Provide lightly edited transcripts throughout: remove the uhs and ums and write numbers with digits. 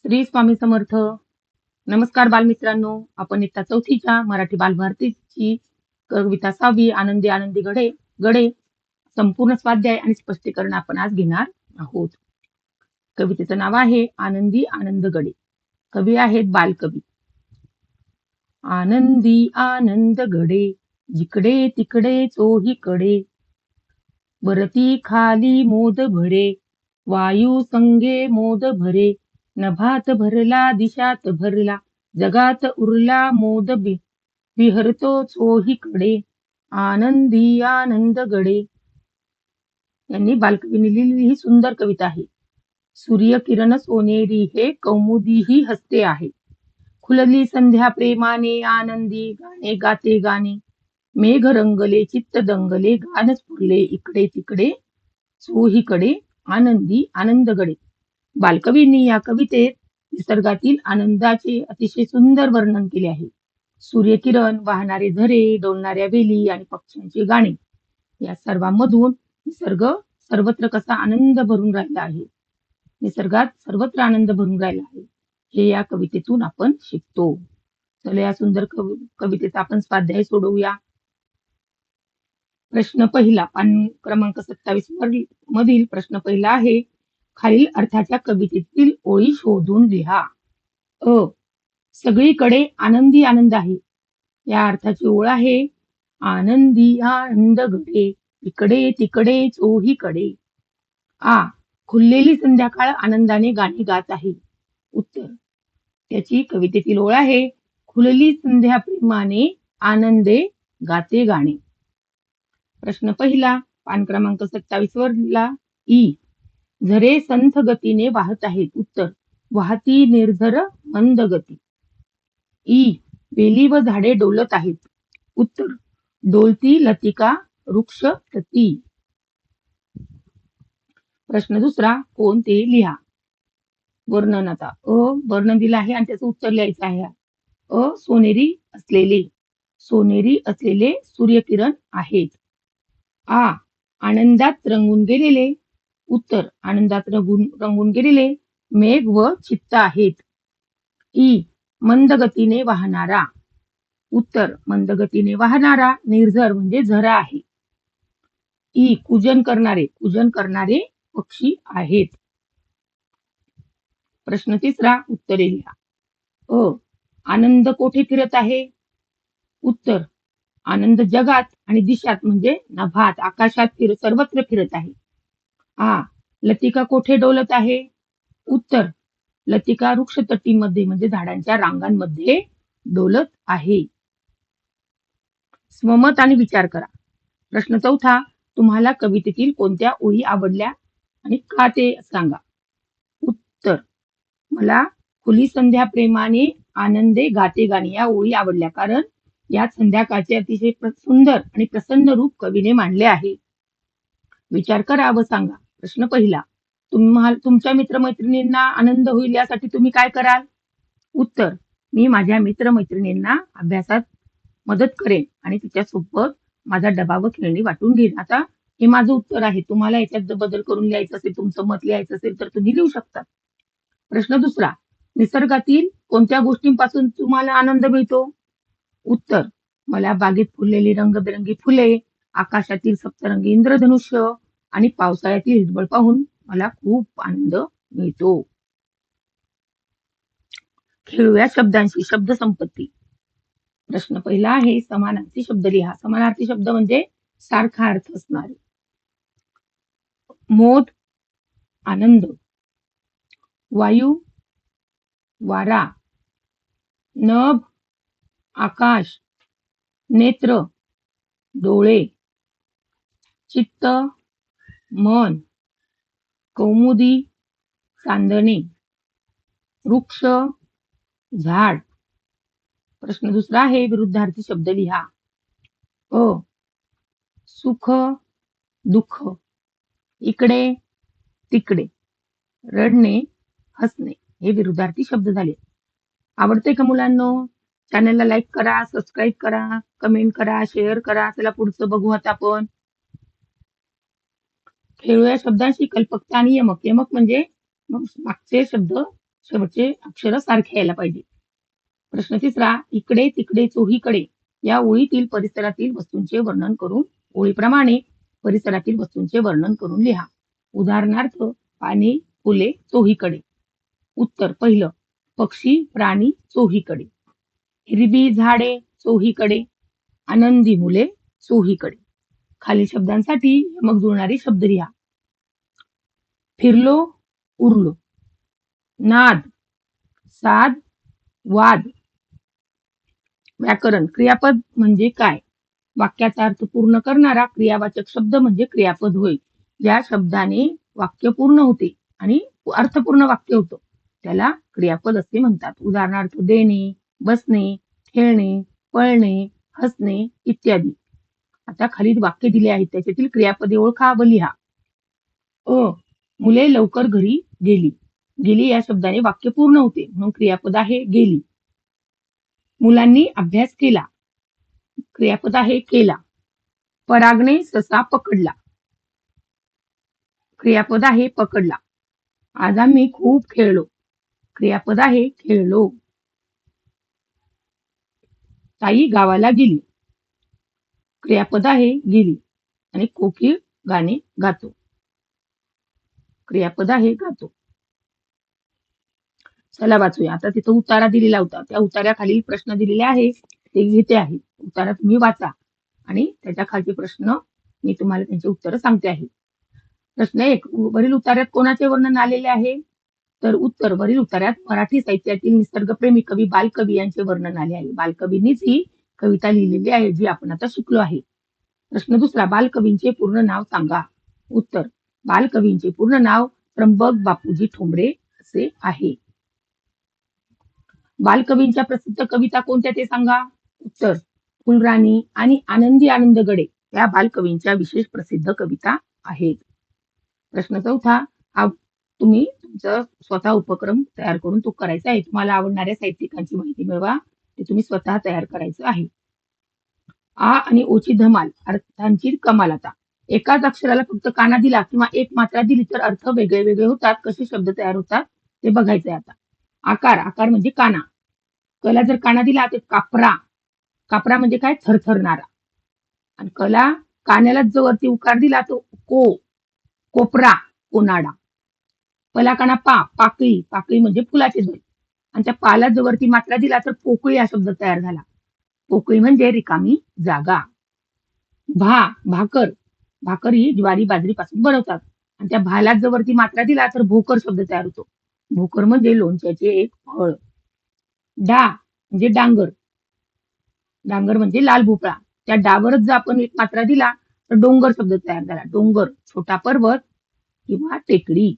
श्री स्वामी समर्थ. नमस्कार बालमित्रांनो, आपण इयत्ता चौथीच्या मराठी बालभारतीची कविता 6वी आनंदी आनंदी गडे गडे संपूर्ण स्वाध्याय आणि स्पष्टीकरण आपण आज घेणार आहोत. कवितेचं नाव आहे आनंदी आनंद गडे. कवी आहेत बालकवी. आनंदी आनंद गडे जिकडे तिकडे चोहीकडे, वरती खाली मोद भरे, वायू संगे मोद भरे, नभात भरला दिशात भरला, जगात उरला मोद विहरतो चोहीकडे, आनंदी आनंद गडे. यांनी बालकवीने लिहिलेली ही सुंदर कविता आहे. सूर्यकिरण सोनेरी हे कौमुदी ही हसते आहे, खुलली संध्या प्रेमाने, आनंदी गाणे गाते गाणे, मेघ रंगले चित्त दंगले, गान स्फुरले इकडे तिकडे चोहीकडे, आनंदी आनंद गडे. बालकवींनी या कवितेत निसर्गातील आनंदाचे अतिशय सुंदर वर्णन केले आहे. सूर्यकिरण, वाहणारे झरे, डोलणाऱ्या वेली आणि पक्ष्यांची गाणी या सर्वांमधून निसर्ग सर्वत्र कसा आनंद भरून राहिला आहे, निसर्गात सर्वत्र आनंद भरून राहिला आहे, हे या कवितेतून आपण शिकतो. चला या सुंदर कवितेचा आपण स्वाध्याय सोडवूया. प्रश्न पहिला, पान क्रमांक 27 मधील प्रश्न पहिला आहे, खालील अर्थाच्या कवितेतील ओळी शोधून लिहा. अ, सगळीकडे आनंदी आनंद आहे, या अर्थाची ओळ आहे, आनंदी आनंद गडे इकडे तिकडे चोहीकडे. आ, खुललेली संध्याकाळ आनंदाने गाणी गात आहे. उत्तर, त्याची कवितेतील ओळ आहे, खुलली संध्या प्रेमाने, आनंदे गाते गाणे. प्रश्न पहिला, पान क्रमांक 27 वरला. ई, झरे संथ गतीने वाहत आहेत. उत्तर, वाहती निर्झर मंद गती. ई, वेली व झाडे डोलत आहेत. उत्तर, डोलती लतिका वृक्ष प्रती. प्रश्न दुसरा, कोण ते लिहा. वर्णन आता अ वर्णन दिलं आहे आणि त्याचं उत्तर लिहायचं आहे. अ, सोनेरी असलेले सूर्यकिरण आहेत. आ, आनंदात रंगून गेलेले. उत्तर, आनंदात रंगून गेलेले मेघ व चित्त आहेत. ई, मंद गतीने वाहणारा. उत्तर, मंद गतीने वाहणारा निर्झर म्हणजे झरा आहे. ई, कूजन करणारे पक्षी आहेत. प्रश्न तिसरा, उत्तरे लिहा. अ, आनंद कोठे फिरत आहे. उत्तर, आनंद जगात आणि दिशात म्हणजे नभात आकाशात सर्वत्र फिरत आहे. आ, लतिका कोठे डोलत आहे. उत्तर, लतिका वृक्षतटीमध्ये म्हणजे झाडांच्या रांगांमध्ये डोलत आहे. स्वमत आणि विचार करा. प्रश्न चौथा, तुम्हाला कवितेतील कोणत्या ओळी आवडल्या आणि का ते सांगा. उत्तर, मला खुली संध्या प्रेमाने, आनंदे गाते गाणी या ओळी आवडल्या, कारण यात संध्याकाळचे अतिशय सुंदर आणि प्रसन्न रूप कवीने मांडले आहे. विचार करा व सांगा. प्रश्न पहिला, तुमच्या मित्रमैत्रिणींना आनंद होईल यासाठी तुम्ही काय कराल. उत्तर, मी माझ्या मित्रमैत्रिणींना अभ्यासात मदत करेन आणि तिच्यासोबत माझा डबा व खेळणी वाटून घेईन. आता हे माझं उत्तर आहे. तुम्हाला याच्यात बदल करून लिहायचं असेल, तुमचं मत लिहायचं असेल तर तुम्ही लिहू शकता. प्रश्न दुसरा, निसर्गातील कोणत्या गोष्टींपासून तुम्हाला आनंद मिळतो. उत्तर, मला बागेत फुललेली रंगबेरंगी फुले, आकाशातील सप्तरंगी इंद्रधनुष्य आणि पावसाळ्यातील हिरवळ पाहून मला खूप आनंद मिळतो. खेळूया शब्दांशी. शब्द संपत्ती. प्रश्न पहिला आहे, समानार्थी शब्द लिहा. समानार्थी शब्द म्हणजे सारखा अर्थ असणारे. मोद, आनंद. वायू, वारा. नभ, आकाश. नेत्र, डोळे. चित्त, मन. कौमुदी, चांदणे. वृक्ष, झाड. प्रश्न दुसरा आहे, विरुद्धार्थी शब्द लिहा. अ, सुख, दुःख. इकडे तिकडे. रडणे, हसणे. हे विरुद्धार्थी शब्द झाले. आवडते का मुलांनो. चॅनलला लाईक करा, सबस्क्राईब करा, कमेंट करा, शेअर करा. चला पुढचं बघू आता आपण. खेळूया शब्दांशी. कल्पकता आणि यमक. यमक म्हणजे मागचे शब्द शेवटचे अक्षर सारखे यायला पाहिजे. प्रश्न तिसरा, इकडे तिकडे चोहीकडे या ओळीतील परिसरातील वस्तूंचे वर्णन करून ओळीप्रमाणे परिसरातील वस्तूंचे वर्णन करून लिहा. उदाहरणार्थ, पाने, फुले चोहीकडे. उत्तर पहिलं, पक्षी, प्राणी चोहीकडे. हिरवी झाडे चोहीकडे. आनंदी मुले चोहीकडे. खालील शब्दांसाठी यमक जुळणारे शब्द लिहा. फिरलो, उरलो. नाद, साद, वाद. व्याकरण, क्रियापद म्हणजे काय? वाक्याचा अर्थ पूर्ण करणारा क्रियावाचक शब्द म्हणजे क्रियापद होय. ज्या शब्दाने वाक्य पूर्ण होते आणि अर्थपूर्ण वाक्य होतं त्याला क्रियापद असे म्हणतात. उदाहरणार्थ, देणे, बसणे, खेळणे, पळणे, हसणे इत्यादी. आता खाली वाक्य दिले आहेत त्याच्यातील क्रियापदे ओळखा व लिहा. मुले लवकर घरी गेली. गेली या शब्दाने वाक्य पूर्ण होते म्हणून क्रियापद आहे गेली. मुलांनी अभ्यास केला. क्रियापद आहे केला. परागने ससा पकडला. क्रियापद आहे पकडला. आज आम्ही खूप खेळलो. क्रियापद आहे खेळलो. ताई गावाला गेली. क्रियापद आहे गेली. आणि कोकिळ गाणे गातो. क्रियापद आहे गातो. चला वाचूया. आता तिथं उतारा दिलेला होता. त्या उतार्याखालील प्रश्न दिलेले आहे ते घेते आहे. उतारा तुम्ही वाचा आणि त्याच्या खालचे प्रश्न मी तुम्हाला त्यांची उत्तरं सांगते आहे. प्रश्न 1, वरील उतार्यात कोणाचे वर्णन आलेले आहे? तर उत्तर, वरील उतार्यात मराठी साहित्यातील निसर्गप्रेमी कवी बालकवी यांचे वर्णन आले आहे. बालकवींनीच ही कविता लिहिलेली आहे जी आपण आता शिकलो आहे. प्रश्न दुसरा, बालकवींचे पूर्ण नाव सांगा. उत्तर, बालकवींचे पूर्ण नाव त्र्यंबक बापूजी ठोंबरे असे आहे. बालकवींच्या प्रसिद्ध कविता कोणत्या ते सांगा. उत्तर, फुलराणी आणि आनंदी आनंदगडे या बालकवींच्या विशेष प्रसिद्ध कविता आहेत. प्रश्न चौथा, तुम्ही तुमचा स्वतः उपक्रम तयार करून तो करायचा आहे. तुम्हाला आवडणाऱ्या साहित्यिकांची माहिती मिळवा. ते तुम्ही स्वतः तयार करायचं आहे. आ आणि ओची धमाल, अर्थांची कमाल. आता एकाच अक्षराला फक्त काना दिला किंवा एक मात्रा दिली तर अर्थ वेगळे वेगळे होतात. कसे शब्द तयार होतात ते बघायचंय आता. आकार, आकार म्हणजे काना. कला जर काना दिला तर कापरा. कापरा म्हणजे काय? थरथरणारा. आणि कला कान्याला जो वरती उकार दिला तो कोपरा, कोनाडा. पला काना पा, पाकळी. पाकळी म्हणजे फुलाचे दोल. आणि त्या पाला जो वरती मात्रा दिला तर पोकळी हा शब्द तयार झाला. पोकळी म्हणजे रिकामी जागा. भाकर. भाकर ही ज्वारी बाजरीपासून बनवतात. आणि त्या भाला जर वरती मात्रा दिला तर भोकर शब्द तयार होतो. भोकर म्हणजे लोणच्याचे एक फळ. डा म्हणजे डांगर. डांगर म्हणजे लाल भोपळा. त्या डावरच जर आपण एक मात्रा दिला तर डोंगर शब्द तयार झाला. डोंगर, छोटा पर्वत किंवा टेकडी.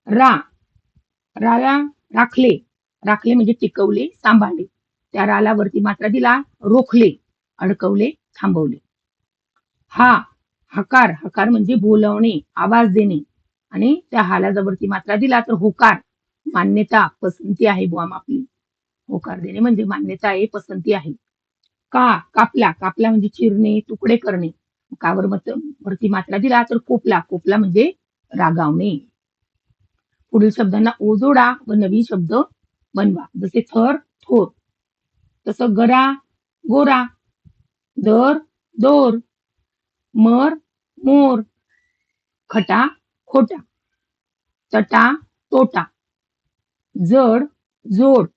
राला राखले. राखले म्हणजे टिकवले, सांभाळले. त्या राला वरती मात्रा दिला रोखले, अडकवले, थांबवले. हकार. हकार म्हणजे बोलवणे, आवाज देणे. आणि त्या हाला जर वरती मात्रा दिला तर होकार, मान्यता, पसंती आहे बुवा आपली. होकार देणे म्हणजे मान्यता आहे, पसंती आहे. कापला. कापला म्हणजे चिरणे, तुकडे करणे. कावर वरती मात्रा दिला तर कोपला. कोपला म्हणजे रागावणे. पुढील शब्दांना ओ जोडा व नवीन शब्द बनवा. जसे थर, थोर. तसं गरा, गोरा. दर, दोर. मर, मोर. खटा, खोटा. तटा, तोटा. जड, जोड.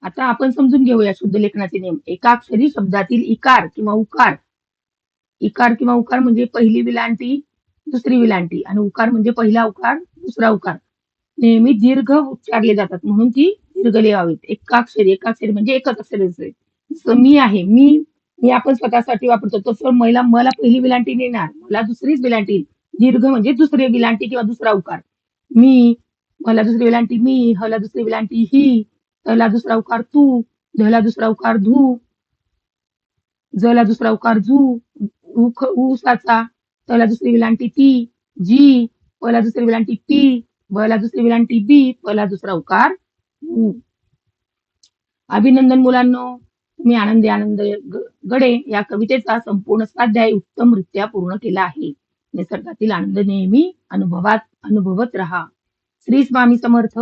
आता आपण समजून घेऊया शुद्धलेखनाचे नियम. एकाक्षरी शब्दातील इकार किंवा उकार. इकार किंवा उकार म्हणजे पहिली विलांटी, दुसरी विलांटी. आणि उकार म्हणजे पहिला उकार, दुसरा उकार. नेहमी दीर्घ उच्चारले जातात म्हणून ती दीर्घ लिहावीत. एकाक्षरी म्हणजे एकच अक्षर असते. जसं मी आहे, मी आपण स्वतःसाठी वापरतो तसं मला पहिली विलांटी येणार, मला दुसरीच विलांटी. दीर्घ म्हणजे दुसरी विलांटी किंवा दुसरा उकार. मी, मला दुसरी विलांटी मी, हला दुसरी विलांटी ही, तला दुसरा उकार तू, धला दुसरा उकार धू, जला दुसरा उकार झू, ऊसाचा, तला दुसरी विलांटी ती, जी, पला दुसरी विलांटी पी, बला दुसरी विलांटी बी, पला दुसरा उकार ऊ. अभिनंदन मुलांनो, तुम्ही आनंदी आनंद गडे या कवितेचा संपूर्ण स्वाध्याय उत्तमरित्या पूर्ण केला आहे. निसर्गातील आनंद नेहमी अनुभवत राहा. श्री स्वामी समर्थ.